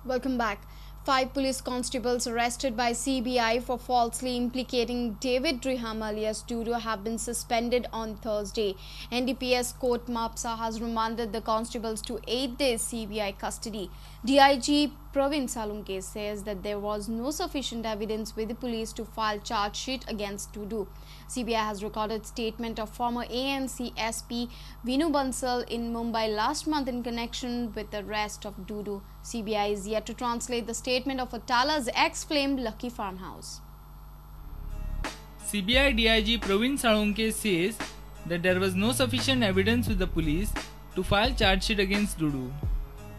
Welcome back. 5 police constables arrested by CBI for falsely implicating David Driham alias Dudu have been suspended on Thursday. NDPS Court Mapsa has remanded the constables to 8 days CBI custody. DIG Prudent says that there was no sufficient evidence with the police to file charge sheet against Dudu. CBI has recorded statement of former ANC SP Vinu Bansal in Mumbai last month in connection with the arrest of Dudu. CBI is yet to translate the statement of Atala's ex-flamed Lucky Farmhouse. CBI DIG Praveen Salunke says that there was no sufficient evidence with the police to file charge sheet against Dudu.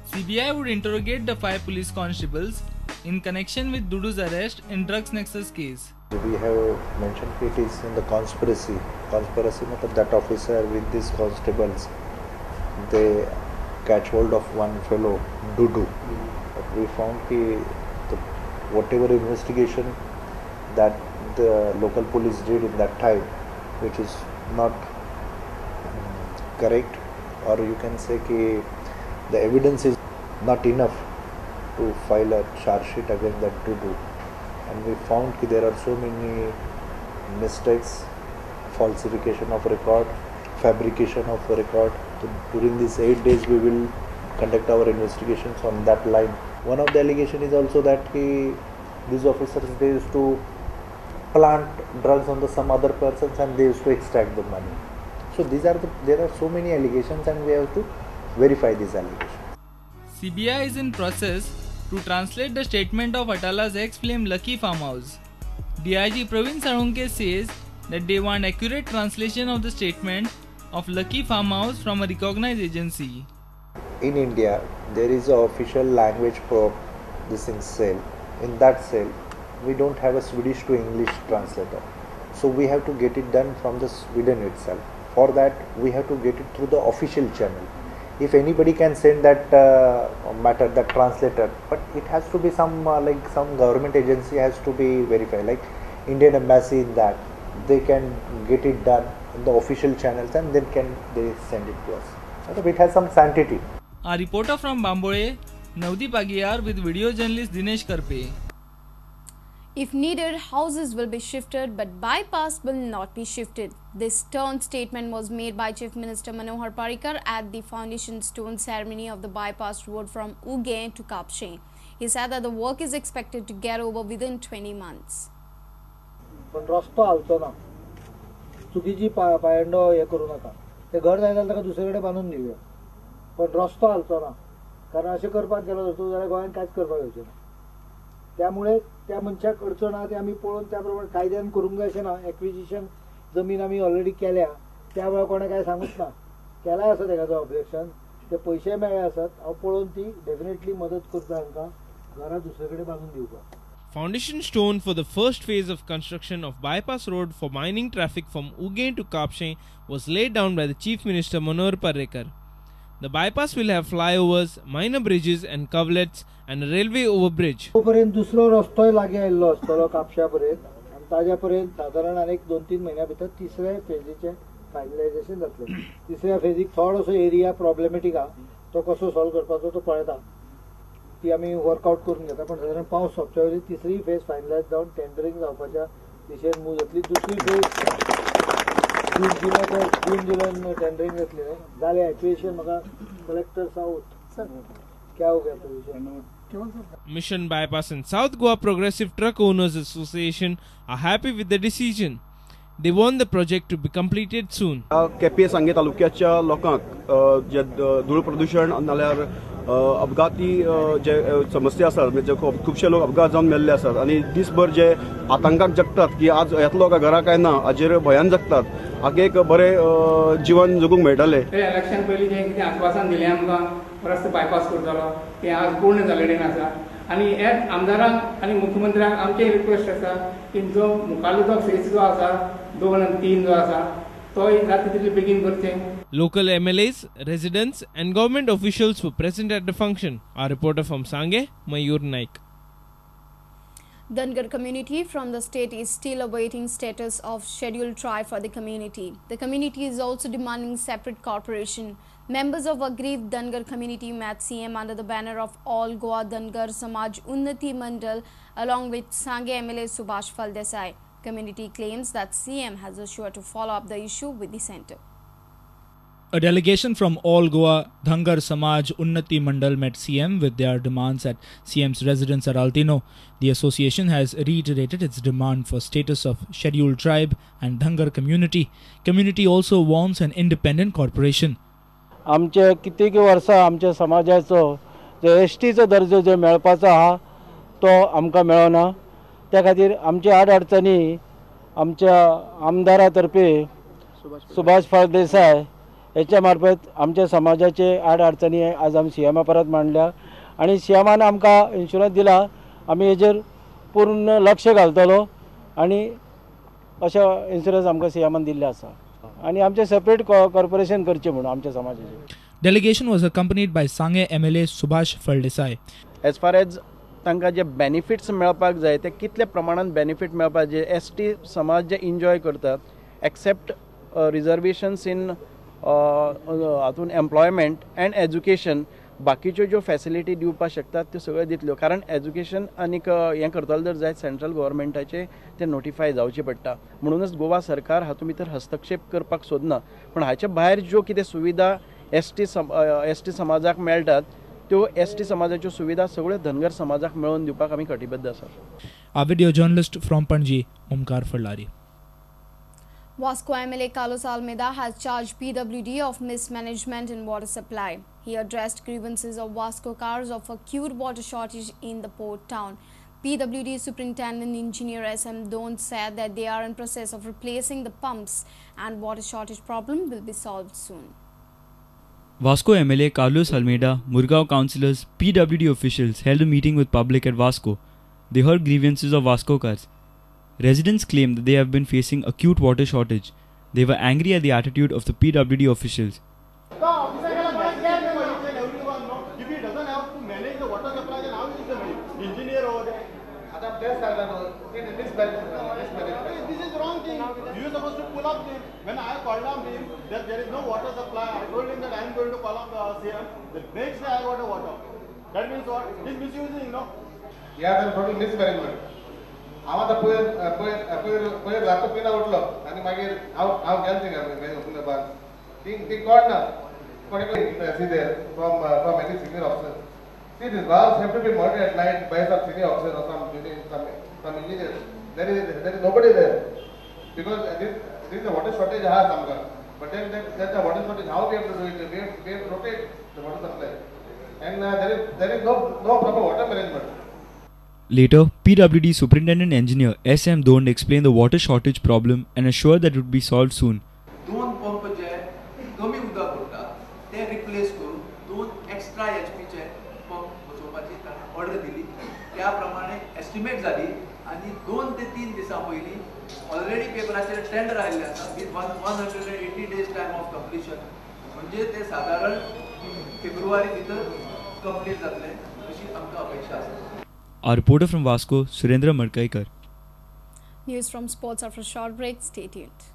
CBI would interrogate the 5 police constables in connection with Dudu's arrest in drugs nexus case. We have mentioned it is in the conspiracy. Conspiracy means that officer with these constables, they catch hold of one fellow, Dudu. But we found whatever investigation that the local police did in that time, which is not correct, or you can say the evidence is not enough to file a charge sheet against that Dudu. And we found there are so many mistakes, falsification of record, fabrication of record. So during these 8 days we will conduct our investigations on that line. One of the allegations is also that these officers, they used to plant drugs on some other persons and they used to extract the money. So there are so many allegations and we have to verify these allegations. CBI is in process to translate the statement of Atala's ex-flame Lucky Farmhouse. DIG Praveen Salunke says that they want accurate translation of the statement of Lucky Farmhouse from a recognized agency. In India, there is an official language for this cell. In that cell, we don't have a Swedish to English translator. So we have to get it done from the Sweden itself. For that, we have to get it through the official channel. If anybody can send that that translator, but it has to be some government agency has to be verified, like Indian embassy in that. They can get it done in the official channels and then they send it to us. It has some sanctity. A reporter from Bambole, Navdeep Agiyar with video journalist Dinesh Karpe. If needed, houses will be shifted, but bypass will not be shifted. This stern statement was made by Chief Minister Manohar Parrikar at the foundation stone ceremony of the bypass road from Uge to Kapshe. He said that the work is expected to get over within 20 months. पण रस्तो हालचो ना चुकीची पायंडो हे करू नका ते घर जाय जाल्यार ताका दुसरेकडे बांदून दिवया पण रस्तो हालचो ना कारण अशें करपाक गेलो जाल्यार गोंयांत कांयच करपाक येवचें ना त्यामुळे त्या मनशाक अडचण आहा ते आमी पळोवन त्या प्रमाणे कायद्यान करूंक जाय अशें ना एक्विजिशन जमीन आमी ऑलरेडी केल्या त्या वेळार कोणें काय सांगूच ना केलाय आसा तेका जो ऑब्जेक्शन ते पयशे मेळ्ळे आसात हांव पळोवन ती डेफिनेटली मदत करता तांकां घरां दुसरे कडेन बांदून दिवपाक. Foundation stone for the first phase of construction of bypass road for mining traffic from Uge to Kapshe was laid down by the Chief Minister Manohar Parrikar. The bypass will have flyovers, minor bridges and coverlets and a railway overbridge. तोपर्यंत दुसरो रस्तोय लागीं आयिल्लो आसतलो कापशा पर्यंत आनी ताज्या पर्यंत सादारण आनीक 2-3 म्हयन्या भितर तिसऱ्या फेजीचें फायनलायझेशन जातलें. तिसऱ्या फेजीक थोडोसो एरिया प्रॉब्लेमेटीक आहा तो कसो सॉल्व करपाचो तो पळयता ती आमी वर्कआउट करून घेता पण सादारण पावस सोंपच्या वेळी तिसरी फेज फायनलायज जावन टेंडरिंग जावपाच्या दिशेन मूव जातली. दुसरी फेज जून जुलयान टेंडरिंग जातली जालें एक्विजिशन म्हाका कलेक्टर साउथ क्या हो गया position. Mission Bypass and South Goa Progressive Truck Owners Association are happy with the decision. They want the project to be completed soon. केपें सांगे तालुक्याच्या लोकांक जे धूळ प्रदूषण नाल्यार अपघाती जे समस्या आसात म्हणजे खुबशे लोक अपघात जावन मेल्ले आसात आनी दिसभर जे आतंकाक जगतात की आज येतलो काय घरा काय ना हाजेर भयान जगतात हाका एक बरें जीवन जगूंक मेळटलें. इलेक्शन पयलीं जें कितें आश्वासन दिलें आमकां रस्तो बायपास करतलो तें आज पूर्ण जाल्लें आसा आनी हे आमदारांक आनी मुख्यमंत्र्याक आमची रिक्वेस्ट आसा की जो मुखारलो जो फेज जो आसा 2 आनी 3 जो आसा तोय जाता तितले बेगीन करचें. Local MLAs, residents and government officials were present at the function. Our reporter from Sange, Mayur Naik. Dangar community from the state is still awaiting status of scheduled tribe for the community. The community is also demanding separate corporation. Members of aggrieved Dangar community met CM under the banner of All Goa Dangar Samaj Unnati Mandal along with Sange MLA Subhash Faldesai. Community claims that CM has assured to follow up the issue with the centre. A delegation from All Goa Dangar Samaj Unnati Mandal met CM with their demands at CM's residence at Altino. The association has reiterated its demand for status of scheduled tribe and Dangar community. Community also wants an independent corporation. आमचे कित्येक वर्सां आमच्या समाजाचो जो एसटीचो दर्जो जो मेळपाचो आहा तो आमकां मेळना. त्या खातीर आमचे अडचणी आमच्या आमदारा तर्फे सुभाष फळदेसाय हेच्या मार्फत आमच्या समाजाचे अडचणी आज आमी सीएमा परत मांडल्या आनी सीएमान आमकां इन्शुरन्स दिला. आमी हेजेर पूर्ण लक्ष घालतलो आनी अशें इन्शुरन्स आमकां सीएमान दिल्ले आसा आणि आमचे सेपरेट कॉर्पोरेशन करचे म्हणून आमच्या समाजाचे. Delegation was accompanied by Sange MLA Subhash Faldesai. As far as Konkani जे बेनिफिट्स मेळपाक जाय ते कितले प्रमाणात बेनिफिट मेळपाक जे एसटी समाज जे एन्जॉय करता एक्सेप्ट रिजर्वेशन्स इन हातून एम्प्लॉयमेंट एंड एज्युकेशन बाकीच्यो ज्यो फॅसिलिटी दिवपाक शकतात त्यो सगळ्यो दितल्यो. कारण एज्युकेशन आनीक हें करतलो जर जायत सेंट्रल गव्हर्मेंटाचे ते नोटिफाय जावचे पडटा. म्हणूनच गोवा सरकार हातूंत भितर हस्तक्षेप करपाक सोदना. पण हाचे भायर ज्यो कितें सुविधा एसटी समाजाक मेळटात त्यो एसटी समाजाच्यो सुविधा सगळ्यो धनगर समाजाक मेळोवन दिवपाक आमी कटिबद्ध आसा. Our video journalist from Panji, Omkar Fallari. Vasco MLA Carlos Almeida has charged PWD of mismanagement in water supply. He addressed grievances of Vasco cars of acute water shortage in the port town. PWD Superintendent Engineer SM Don said that they are in process of replacing the pumps and water shortage problem will be solved soon. Vasco MLA Carlos Almeida, Murgao councillors, PWD officials held a meeting with public at Vasco. They heard grievances of Vasco cars. Residents claim that they have been facing acute water shortage. They were angry at the attitude of the PWD officials. If he doesn't have to manage the water supply, then how is the engineer over there? This is wrong thing. You are supposed to pull up him. When I called up him that there is no water supply, I told him that I am going to call up the CM. The next day I got the water. That means what? He's misusing, no? Yeah, then total mismanagement. आम्हाला पयर रातू पिना उठलो आणि मागीर हांव गेलो थिंगा उठले बाद थिंग कळना see there from any senior officer. See, these valves have to be monitored at night by some senior officer or some engineer. There is nobody there because this is a water shortage has samga. But then that's a water shortage. How we have to do it? We have to rotate the water supply, and there is no proper water management. Later, PWD Superintendent Engineer SM Don explained the water shortage problem and assured that it would be solved soon. दोन pump जे कमी उदक पडटा ते replace करून दोन extra HP चे pump बसोवपाची order दिली. त्या प्रमाणे एस्टिमेट जाली आणि 2 ते 3 दिसां पयलीं ऑलरेडी पेपराचेर टेंडर आयिल्ले आसा with 180 days time of completion. म्हणजे ते साधारण फेब्रुवारी भितर कंप्लीट जातले अशी आमकां अपेक्षा आसा. Our reporter from Vasco, Surendra Madkaikar. News from sports after a short break. Stay tuned.